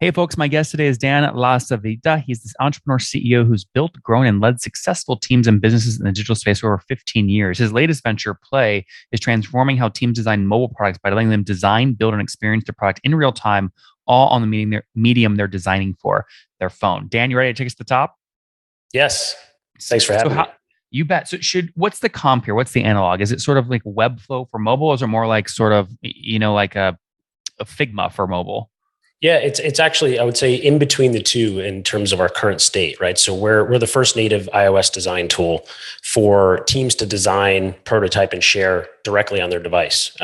Hey, folks, my guest today is Dan Lasavita. He's this entrepreneur CEO who's built, grown, and led successful teams and businesses in the digital space for over 15 years. His latest venture, Play, is transforming how teams design mobile products by letting them design, build, and experience the product in real time, all on the medium they're designing for, their phone. Dan, you ready to take us to the top? Yes. Thanks for So, having me. how you bet. So, what's the comp here? What's the analog? Is it sort of like Webflow for mobile, or is it more like sort of like a Figma for mobile? Yeah, it's actually, I would say, in between the two in terms of our current state, right? So we're the first native iOS design tool for teams to design, prototype, and share directly on their device.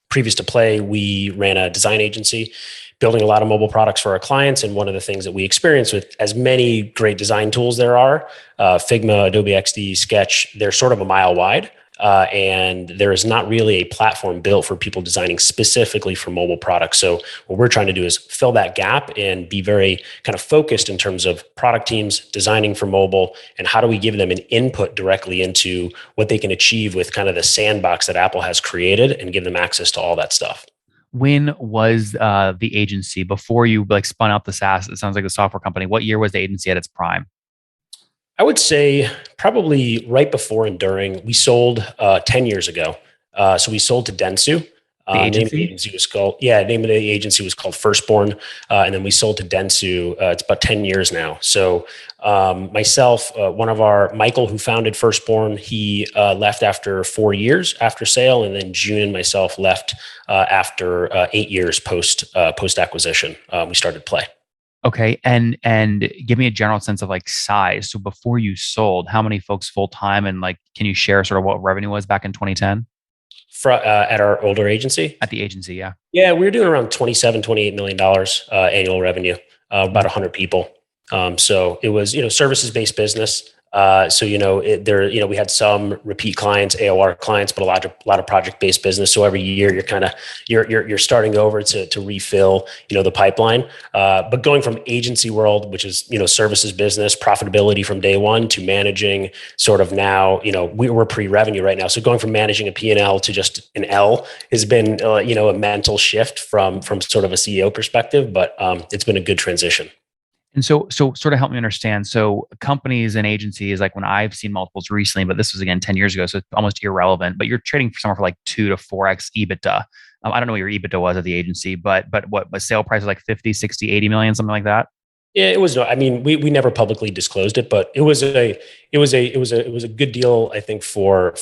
Previous to Play, we ran a design agency building a lot of mobile products for our clients. And one of the things that we experience with as many great design tools there are, Figma, Adobe XD, Sketch, they're sort of a mile wide. And there is not really a platform built for people designing specifically for mobile products. So what we're trying to do is fill that gap and be very kind of focused in terms of product teams designing for mobile and how do we give them an input directly into what they can achieve with kind of the sandbox that Apple has created and give them access to all that stuff. When was the agency before you like spun out the SaaS? It sounds like a software company. What year was the agency at its prime? I would say probably right before and during. We sold 10 years ago. So we sold to Dentsu. The Name of the agency? agency was called, yeah, name of the agency was called Firstborn. And then we sold to Dentsu. It's about 10 years now. So myself, one of Michael, who founded Firstborn, he left after 4 years after sale. And then June and myself left after 8 years post acquisition. We started Play. Okay, and give me a general sense of like size. So before you sold, how many folks full time, and like, can you share sort of what revenue was back in 2010 At our older agency. at the agency? Yeah. Yeah, we were doing around 27, $28 million annual revenue, about 100 people. So it was, services based business. So we had some repeat clients, AOR clients, but a lot of project based business. So every year you're starting over to refill the pipeline. But going from agency world, which is services business profitability from day one, to managing sort of now we're pre revenue right now. So going from managing a P&L to just an L has been a mental shift from sort of a CEO perspective, but it's been a good transition. And so sort of help me understand. So companies and agencies, like when I've seen multiples recently, but this was again 10 years ago, so it's almost irrelevant, but you're trading for somewhere for like 2 to 4x EBITDA. I don't know what your EBITDA was at the agency, but what a sale price is like 50, 60, 80 million, something like that. Yeah, it was no. I mean, we never publicly disclosed it, but it was a good deal. I think for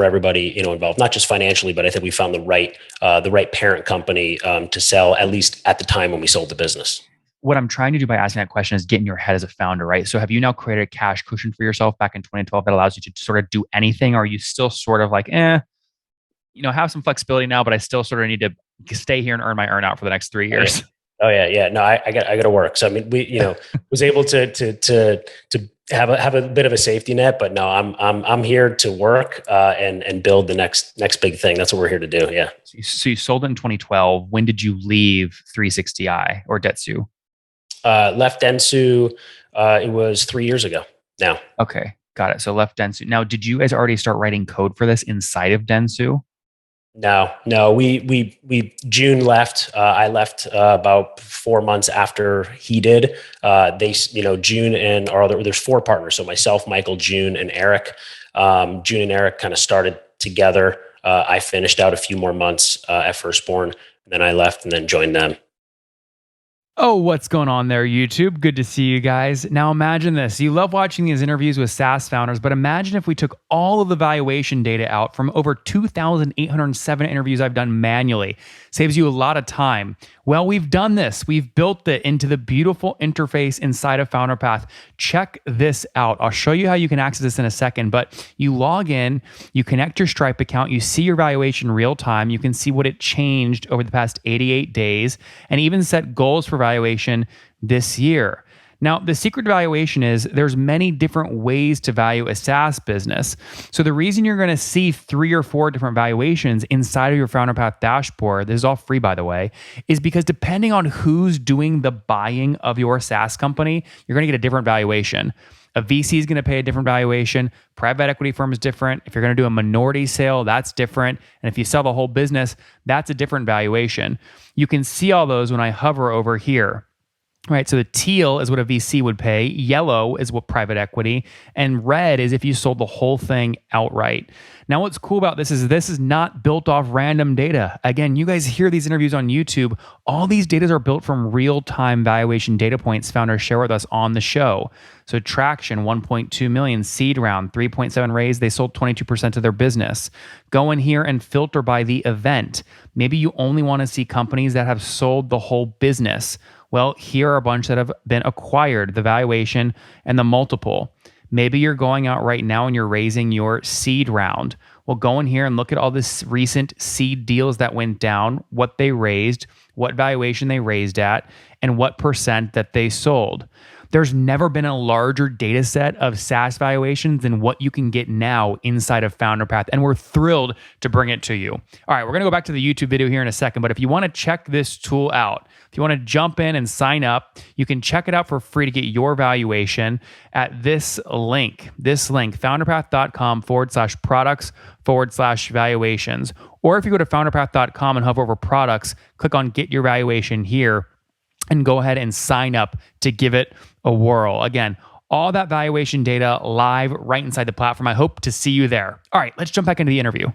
everybody involved, not just financially, but I think we found the right parent company to sell at least at the time when we sold the business. What I'm trying to do by asking that question is get in your head as a founder, right? So have you now created a cash cushion for yourself back in 2012 that allows you to sort of do anything? Or are you still sort of like, have some flexibility now, but I still sort of need to stay here and earn my earn out for the next three Oh yeah. years? Oh yeah, yeah. No, I got to work. So I mean, we was able to have a bit of a safety net, but no, I'm here to work and build the next big thing. That's what we're here to do. Yeah. So you sold it in 2012. When did you leave 360i or Detsu? Left Dentsu. It was 3 years ago now. Okay, got it. So left Dentsu. Now, did you guys already start writing code for this inside of Dentsu? No. We June left. I left about 4 months after he did. June and our other. There's four partners. So myself, Michael, June, and Eric. June and Eric kind of started together. I finished out a few more months at Firstborn, and then I left and then joined them. Oh, what's going on there, YouTube? Good to see you guys. Now imagine this. You love watching these interviews with SaaS founders, but imagine if we took all of the valuation data out from over 2,807 interviews I've done manually. Saves you a lot of time. Well, we've done this. We've built it into the beautiful interface inside of FounderPath. Check this out. I'll show you how you can access this in a second, but you log in, you connect your Stripe account, you see your valuation real time, you can see what it changed over the past 88 days, and even set goals for valuation this year. Now, the secret to valuation is there's many different ways to value a SaaS business. So the reason you're going to see 3 or 4 different valuations inside of your FounderPath dashboard, this is all free by the way, is because depending on who's doing the buying of your SaaS company, you're going to get a different valuation. A VC is going to pay a different valuation. Private equity firm is different. If you're going to do a minority sale, that's different. And if you sell the whole business, that's a different valuation. You can see all those when I hover over here. Right. So the teal is what a VC would pay, yellow is what private equity, and red is if you sold the whole thing outright. Now, what's cool about this is not built off random data. Again, you guys hear these interviews on YouTube. All these data are built from real time valuation data points founders share with us on the show. So Traction, 1.2 million, seed round, 3.7 raise. They sold 22% of their business. Go in here and filter by the event. Maybe you only want to see companies that have sold the whole business. Well, here are a bunch that have been acquired, the valuation and the multiple. Maybe you're going out right now and you're raising your seed round. Well, go in here and look at all this recent seed deals that went down, what they raised, what valuation they raised at, and what percent that they sold. There's never been a larger data set of SaaS valuations than what you can get now inside of FounderPath, and we're thrilled to bring it to you. All right, we're going to go back to the YouTube video here in a second, but if you want to check this tool out, if you want to jump in and sign up, you can check it out for free to get your valuation at this link, founderpath.com/products/valuations. Or if you go to founderpath.com and hover over products, click on get your valuation here and go ahead and sign up to give it a whirl. Again, all that valuation data live right inside the platform. I hope to see you there. All right, let's jump back into the interview.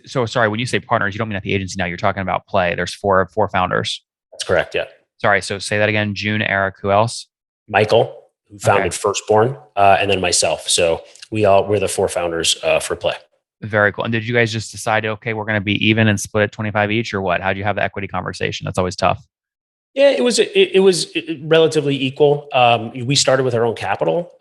So sorry, when you say partners, you don't mean at the agency now. You're talking about Play. There's four founders. That's correct. Yeah. Sorry, so say that again. June, Eric, who else? Michael, who founded Firstborn, and then myself. So we're the four founders for Play. Very cool. And did you guys just decide, okay, we're going to be even and split it 25 each, or what? How'd you have the equity conversation? That's always tough. Yeah, it was relatively equal. We started with our own capital.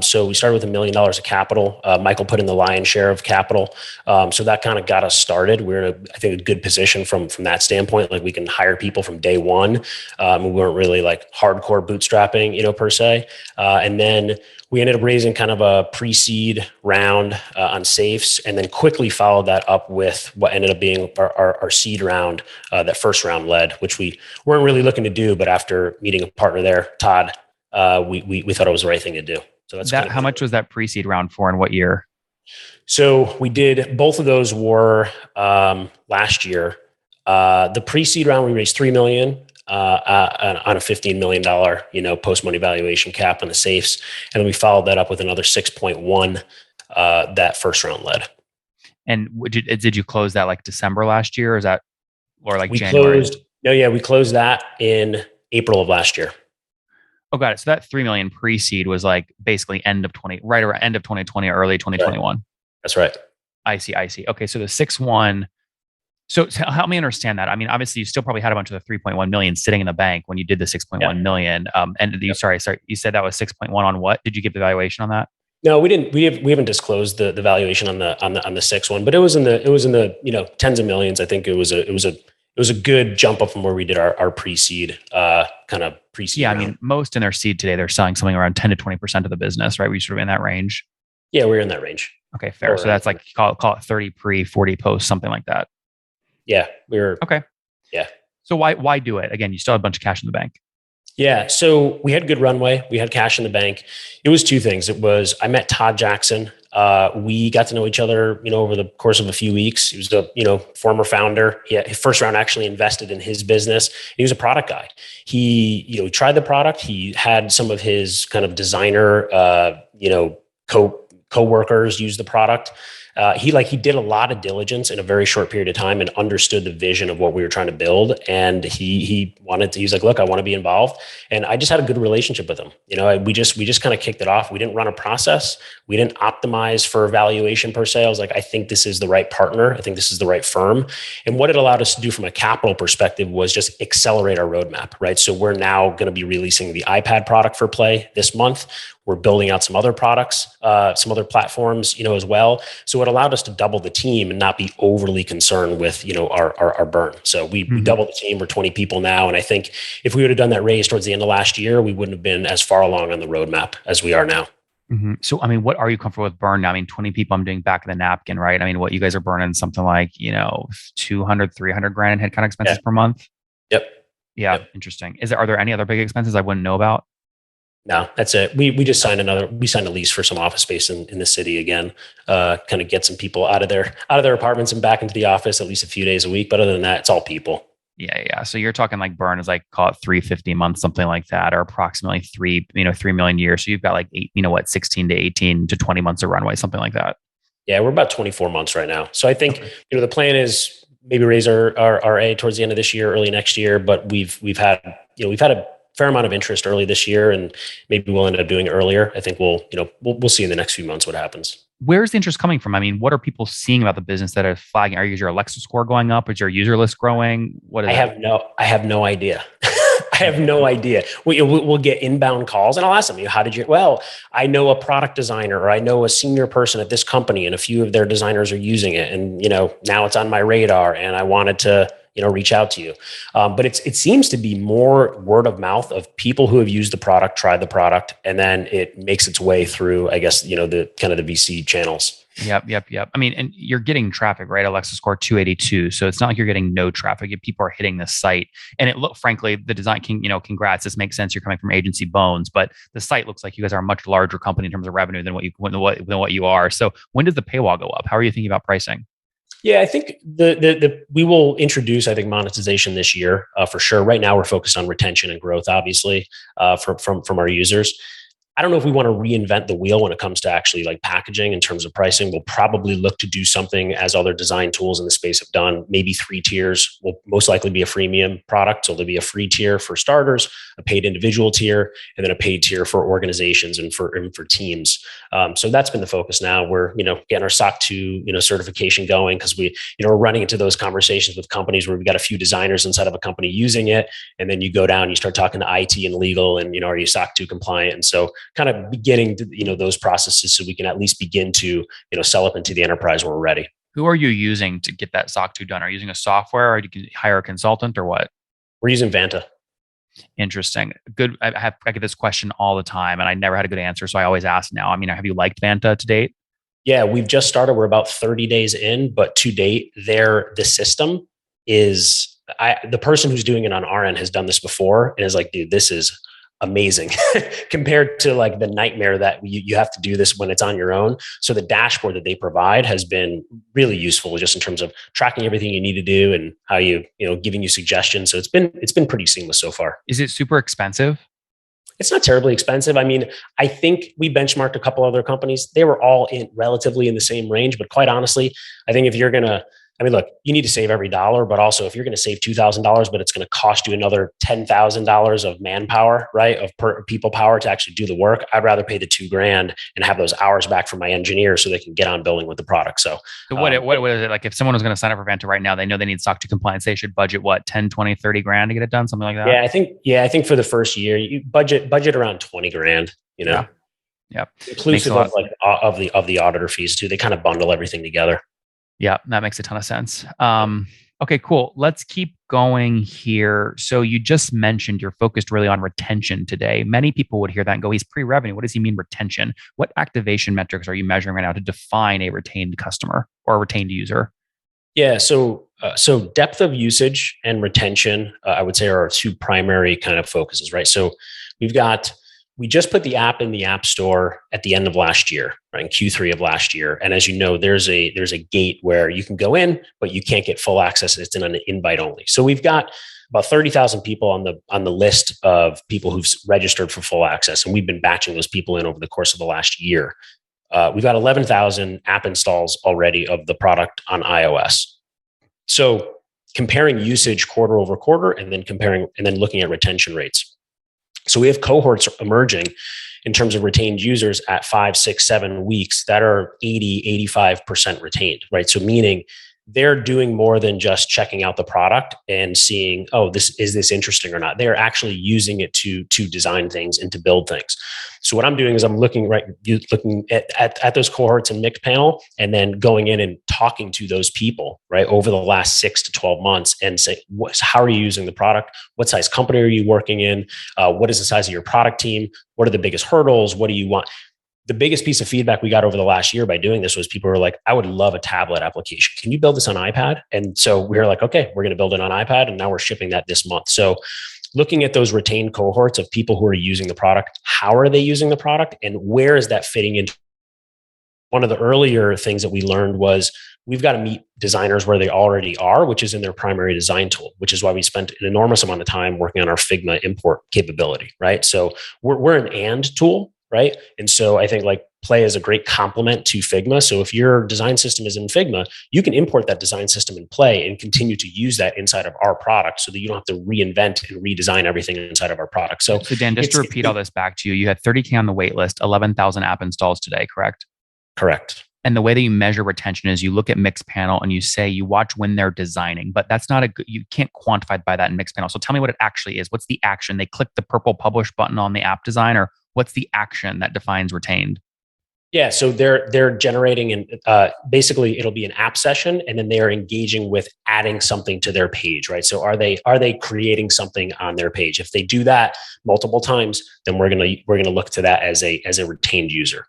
So we started with $1 million of capital. Michael put in the lion's share of capital. So that kind of got us started. We're in I think a good position from that standpoint. Like we can hire people from day one. We weren't really like hardcore bootstrapping, per se. And then we ended up raising kind of a pre-seed round on safes, and then quickly followed that up with what ended up being our seed round, that first round led, which we weren't really looking to do, but after meeting a partner there, Todd, we thought it was the right thing to do. So that's that. How much was that pre-seed round for, and what year? So we did both of those were last year. The pre-seed round we raised $3 million. On a $15 million, post-money valuation cap on the safes. And then we followed that up with another 6.1 that first round led. And did you close that like December last year, or is that, or like January? We closed that in April of last year. Oh, got it. So that 3 million pre-seed was like basically end of 2020, early 2021. Right. That's right. I see. Okay. So the 6.1. So help me understand that. I mean, obviously, you still probably had a bunch of the 3.1 million sitting in the bank when you did the 6.1 million. And you, sorry, you said that was 6.1 on what? Did you give the valuation on that? No, we didn't. We haven't disclosed the valuation on the 6 one, but it was in the tens of millions. I think it was a good jump up from where we did our pre-seed kind of pre-seed. Yeah, round. I mean, most in their seed today, they're selling something around 10 to 20% of the business, right? We sort of in that range. Yeah, we're in that range. Okay, fair. So that's like call it 30 pre, 40 post, something like that. Yeah, we were. Okay. Yeah. So why do it? Again, you still have a bunch of cash in the bank. Yeah. So we had good runway. We had cash in the bank. It was two things. It was, I met Todd Jackson. We got to know each other, over the course of a few weeks. He was a, former founder. His first round actually invested in his business. He was a product guy. He tried the product. He had some of his kind of designer, co-workers use the product. He did a lot of diligence in a very short period of time and understood the vision of what we were trying to build. And he was like, look, I want to be involved. And I just had a good relationship with him. We just kind of kicked it off. We didn't run a process. We didn't optimize for valuation per se. I was like, I think this is the right partner. I think this is the right firm. And what it allowed us to do from a capital perspective was just accelerate our roadmap, right? So we're now going to be releasing the iPad product for Play this month. We're building out some other products, some other platforms, as well. So it allowed us to double the team and not be overly concerned with, our burn. So we doubled the team. We're 20 people now. And I think if we would have done that raise towards the end of last year, we wouldn't have been as far along on the roadmap as we are now. Mm-hmm. So, I mean, what are you comfortable with burn now? I mean, 20 people, I'm doing back of the napkin, right? I mean, what you guys are burning something like, 200, 300 grand in headcount expenses per month. Yep. Yeah. Yep. Interesting. Are there any other big expenses I wouldn't know about? No, that's it. We just signed a lease for some office space in the city again, kind of get some people out of their apartments and back into the office at least a few days a week. But other than that, it's all people. Yeah. So you're talking like burn is like call it 350 months, something like that, or approximately 3 million years. So you've got like eight, 16 to 18 to 20 months of runway, something like that. Yeah, we're about 24 months right now. So I think, Okay. the plan is maybe raise our A towards the end of this year, early next year, but we've had, we've had a fair amount of interest early this year, and maybe we'll end up doing it earlier. I think we'll see in the next few months what happens. Where's the interest coming from? I mean, what are people seeing about the business that are flagging? Is your Alexa score going up? Is your user list growing? What is it? I have no idea. I have no idea. We'll get inbound calls, and I'll ask them, how did you? Well, I know a product designer, or I know a senior person at this company, and a few of their designers are using it, and now it's on my radar, and I wanted to reach out to you. But it seems to be more word of mouth of people who have used the product, tried the product, and then it makes its way through, I guess, the kind of the VC channels. Yep. I mean, and you're getting traffic, right? Alexa score 282. So it's not like you're getting no traffic. People are hitting the site. And frankly, the design congrats. This makes sense. You're coming from agency bones, but the site looks like you guys are a much larger company in terms of revenue than what you are. So when does the paywall go up? How are you thinking about pricing? Yeah, I think the we will introduce, I think, monetization this year, for sure. Right now, we're focused on retention and growth, obviously, from our users. I don't know if we want to reinvent the wheel when it comes to actually like packaging in terms of pricing. We'll probably look to do something as other design tools in the space have done. Maybe 3 tiers will most likely be a freemium product. So there'll be a free tier for starters, a paid individual tier, and then a paid tier for organizations and for teams. So that's been the focus now. We're getting our SOC 2 certification going, because we're running into those conversations with companies where we've got a few designers inside of a company using it, and then you go down, you start talking to IT and legal, and are you SOC 2 compliant? And so kind of beginning to, those processes, so we can at least begin to, sell up into the enterprise when we're ready. Who are you using to get that SOC 2 done? Are you using a software, or you can hire a consultant, or what? We're using Vanta. Interesting. Good. I get this question all the time, and I never had a good answer, so I always ask now. I mean, have you liked Vanta to date? Yeah, we've just started. We're about 30 days in, but to date, the system is, the person who's doing it on our end has done this before and is like, dude, this is amazing compared to like the nightmare that you have to do this when it's on your own. So the dashboard that they provide has been really useful, just in terms of tracking everything you need to do, and how giving you suggestions. So it's been pretty seamless so far. Is it super expensive? It's not terribly expensive. I mean, I think we benchmarked a couple other companies. They were all relatively in the same range, but quite honestly, I think if you're going to, look, you need to save every dollar, but also if you're going to save $2,000, but it's going to cost you another $10,000 of manpower, right? Of people power to actually do the work, I'd rather pay the $2,000 and have those hours back from my engineers so they can get on building with the product. So what is it like? If someone was going to sign up for Vanta right now, they know they need SOC 2 compliance. They should budget what, 10, 20, 30 grand to get it done, something like that? I think for the first year, you budget around 20 grand, Yeah. inclusive of like of the auditor fees too. They kind of bundle everything together. Yeah, that makes a ton of sense. Okay, cool. Let's keep going here. So you just mentioned you're focused really on retention today. Many people would hear that and go, he's pre-revenue. What does he mean retention? What activation metrics are you measuring right now to define a retained customer or a retained user? Yeah, so depth of usage and retention, I would say, are our two primary kind of focuses, right? So we just put the app in the App Store at the end of last year, right, in Q3 of last year. And as you know, there's a gate where you can go in, but you can't get full access. It's in an invite only. So we've got about 30,000 people on the list of people who've registered for full access, and we've been batching those people in over the course of the last year. We've got 11,000 app installs already of the product on iOS. So comparing usage quarter over quarter, and then looking at retention rates. So we have cohorts emerging in terms of retained users at 5, 6, 7 weeks that are 80, 85% retained, right? So meaning they're doing more than just checking out the product and seeing, oh, is this interesting or not? They're actually using it to design things and to build things. So what I'm doing is I'm looking at those cohorts and Mixpanel, and then going in and talking to those people, right, over the last 6 to 12 months, and say, how are you using the product? What size company are you working in? What is the size of your product team? What are the biggest hurdles? What do you want? The biggest piece of feedback we got over the last year by doing this was people were like, I would love a tablet application. Can you build this on iPad? And so we were like, okay, we're going to build it on iPad. And now we're shipping that this month. So looking at those retained cohorts of people who are using the product, how are they using the product, and where is that fitting into one of the earlier things that we learned was we've got to meet designers where they already are, which is in their primary design tool, which is why we spent an enormous amount of time working on our Figma import capability, right? So we're an and tool, right? And so I think like Play is a great complement to Figma. So if your design system is in Figma, you can import that design system in Play and continue to use that inside of our product so that you don't have to reinvent and redesign everything inside of our product. So, Dan, just to repeat all this back to you, you had 30K on the wait list, 11,000 app installs today, correct? Correct. And the way that you measure retention is you look at Mixpanel and you say you watch when they're designing, but that's not you can't quantify by that in Mixpanel. So tell me what it actually is. What's the action? They click the purple publish button on the app design, or what's the action that defines retained? Yeah, so they're generating and basically it'll be an app session, and then they are engaging with adding something to their page, right? So are they creating something on their page? If they do that multiple times, then we're gonna look to that as a retained user.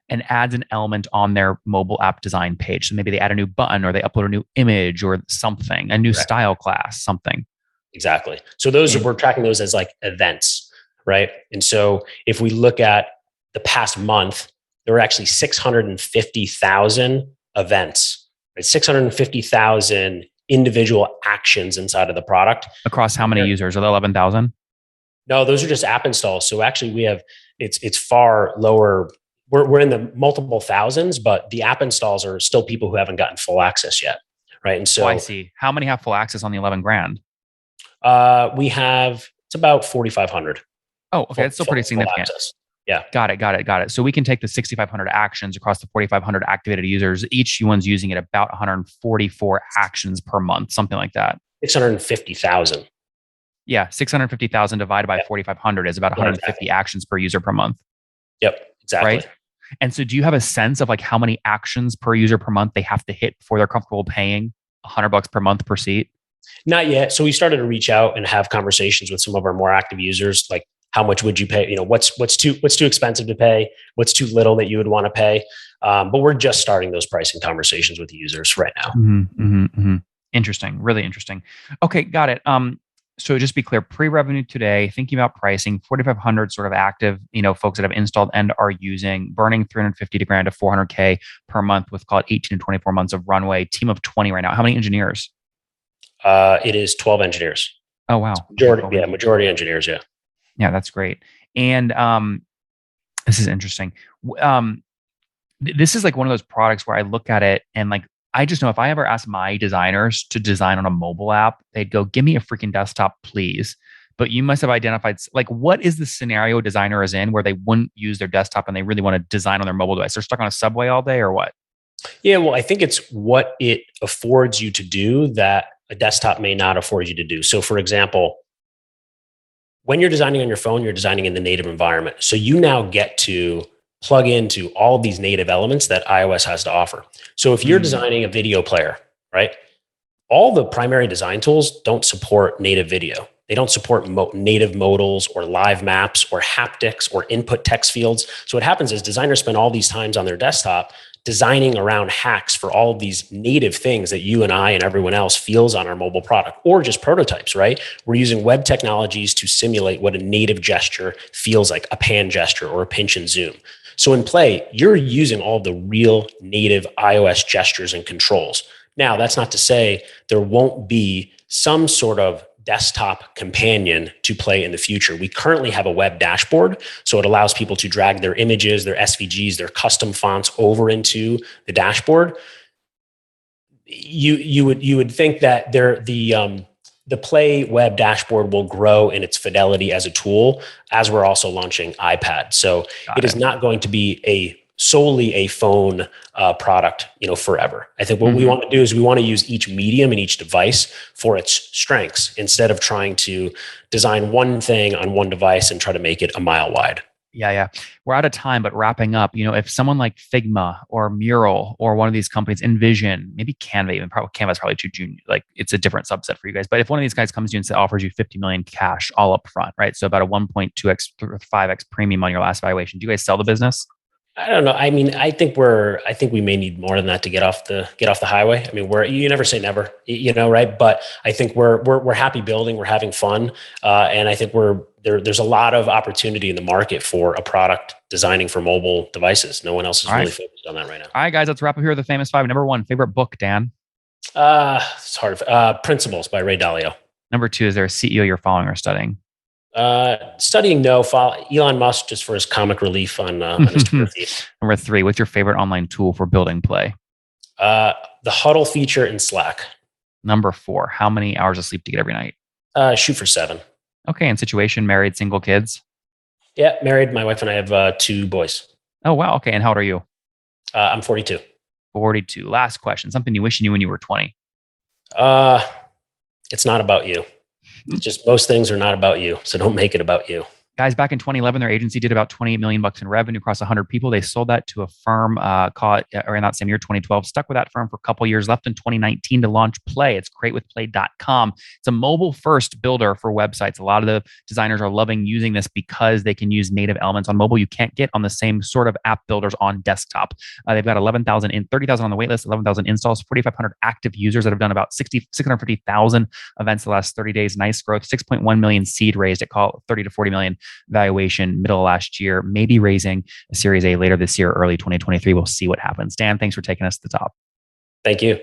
And adds an element on their mobile app design page. So maybe they add a new button, or they upload a new image or something, a new Correct. style class, something. Exactly. So we're tracking those as like events, right? And so if we look at the past month, there were actually 650,000 events, right? 650,000 individual actions inside of the product. Across how many users? Are there 11,000? No, those are just app installs. So actually we have, it's far lower. We're in the multiple thousands, but the app installs are still people who haven't gotten full access yet. Right. And so I see. How many have full access on the 11 grand? We have, it's about 4,500. Oh, okay. That's still pretty significant. Access. Yeah. Got it. So we can take the 6,500 actions across the 4,500 activated users. Each one's using it about 144 actions per month, something like that. 650,000. Yeah. 650,000 divided by 4,500 is about 150 actions per user per month. Yep. Exactly. Right. And so do you have a sense of like how many actions per user per month they have to hit before they're comfortable paying $100 per month per seat? Not yet. So we started to reach out and have conversations with some of our more active users, like how much would you pay? You know, what's too expensive to pay? What's too little that you would want to pay? But we're just starting those pricing conversations with the users right now. Interesting. Really interesting. Okay. Got it. So just be clear, pre-revenue today, thinking about pricing, 4,500 sort of active, folks that have installed and are using, burning 350 to grand to 400K per month with, call it 18 to 24 months of runway, team of 20 right now. How many engineers? It is 12 engineers. Oh, wow. Majority engineers. Yeah. Yeah, that's great. And this is interesting. This is like one of those products where I look at it and like, I just know if I ever asked my designers to design on a mobile app, they'd go, give me a freaking desktop, please. But you must have identified, like, what is the scenario a designer is in where they wouldn't use their desktop and they really want to design on their mobile device? They're stuck on a subway all day or what? Yeah, well, I think it's what it affords you to do that a desktop may not afford you to do. So for example, when you're designing on your phone, you're designing in the native environment. So you now get to plug into all of these native elements that iOS has to offer. So if you're designing a video player, right? All the primary design tools don't support native video. They don't support native modals or live maps or haptics or input text fields. So what happens is designers spend all these times on their desktop designing around hacks for all of these native things that you and I and everyone else feels on our mobile product, or just prototypes, right? We're using web technologies to simulate what a native gesture feels like, a pan gesture or a pinch and zoom. So in Play, you're using all the real native iOS gestures and controls. Now, that's not to say there won't be some sort of desktop companion to Play in the future. We currently have a web dashboard, so it allows people to drag their images, their SVGs, their custom fonts over into the dashboard. You would think that the Play web dashboard will grow in its fidelity as a tool as we're also launching iPad. So it is not going to be solely a phone product, forever. I think what we want to do is we want to use each medium and each device for its strengths instead of trying to design one thing on one device and try to make it a mile wide. Yeah. We're out of time, but wrapping up, if someone like Figma or Mural or one of these companies, Envision, maybe Canva, even Canva's probably too junior, like it's a different subset for you guys. But if one of these guys comes to you and offers you 50 million cash all up front, right? So about a 1.2x, 5x premium on your last valuation, do you guys sell the business? I don't know. I mean, I think we may need more than that to get off the highway. I mean, you never say never, you know, right? But I think we're happy building, we're having fun, and I think there's a lot of opportunity in the market for a product designing for mobile devices. No one else is All right. really focused on that right now. All right, guys, let's wrap up here with the famous five. Number one, favorite book, Dan. It's hard. Principles by Ray Dalio. Number two, is there a CEO you're following or studying? Studying, no. Follow Elon Musk just for his comic relief on his Twitter feed. Number three, what's your favorite online tool for building play? The huddle feature in Slack. Number four, how many hours of sleep do you get every night? Shoot for 7. Okay, and situation, married, single, kids? Yeah, married. My wife and I have 2 boys. Oh, wow. Okay, and how old are you? I'm 42. 42. Last question, something you wish you knew when you were 20. It's not about you. It's just most things are not about you. So don't make it about you. Guys, back in 2011, their agency did about 28 million bucks in revenue across 100 people. They sold that to a firm called, or in that same year, 2012. Stuck with that firm for a couple years. Left in 2019 to launch Play. It's createwithplay.com. It's a mobile-first builder for websites. A lot of the designers are loving using this because they can use native elements on mobile you can't get on the same sort of app builders on desktop. They've got 11,000 in 30,000 on the waitlist, 11,000 installs, 4,500 active users that have done about 650,000 events the last 30 days. Nice growth. 6.1 million seed raised at call 30 to 40 million valuation middle of last year, maybe raising a Series A later this year, early 2023. We'll see what happens. Dan, thanks for taking us to the top. Thank you.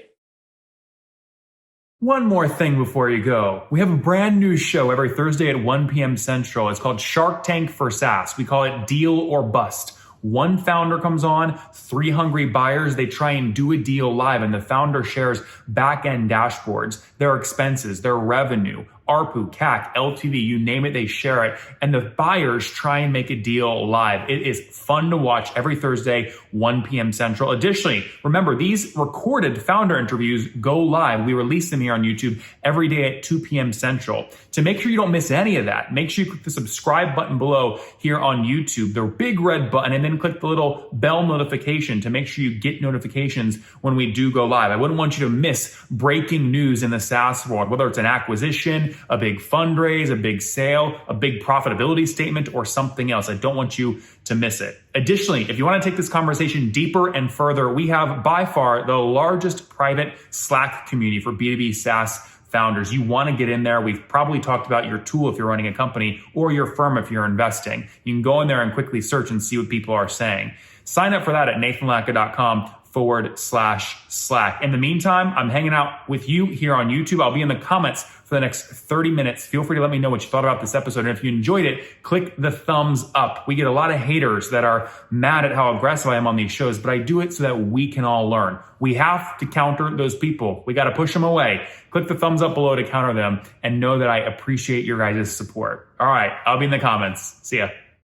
One more thing before you go. We have a brand new show every Thursday at 1 p.m. Central. It's called Shark Tank for SaaS. We call it Deal or Bust. One founder comes on, 3 hungry buyers. They try and do a deal live, and the founder shares back-end dashboards, their expenses, their revenue, ARPU, CAC, LTV, you name it, they share it. And the buyers try and make a deal live. It is fun to watch every Thursday, 1 p.m. Central. Additionally, remember, these recorded founder interviews go live. We release them here on YouTube every day at 2 p.m. Central. To make sure you don't miss any of that, make sure you click the subscribe button below here on YouTube, the big red button, and then click the little bell notification to make sure you get notifications when we do go live. I wouldn't want you to miss breaking news in the SaaS world, whether it's an acquisition, a big fundraise, a big sale, a big profitability statement, or something else. I don't want you to miss it. Additionally, if you want to take this conversation deeper and further, we have by far the largest private Slack community for B2B SaaS founders. You want to get in there. We've probably talked about your tool if you're running a company or your firm if you're investing. You can go in there and quickly search and see what people are saying. Sign up for that at nathanlatka.com/Slack. In the meantime, I'm hanging out with you here on YouTube. I'll be in the comments for the next 30 minutes. Feel free to let me know what you thought about this episode. And if you enjoyed it, click the thumbs up. We get a lot of haters that are mad at how aggressive I am on these shows, but I do it so that we can all learn. We have to counter those people. We got to push them away. Click the thumbs up below to counter them and know that I appreciate your guys' support. All right, I'll be in the comments. See ya.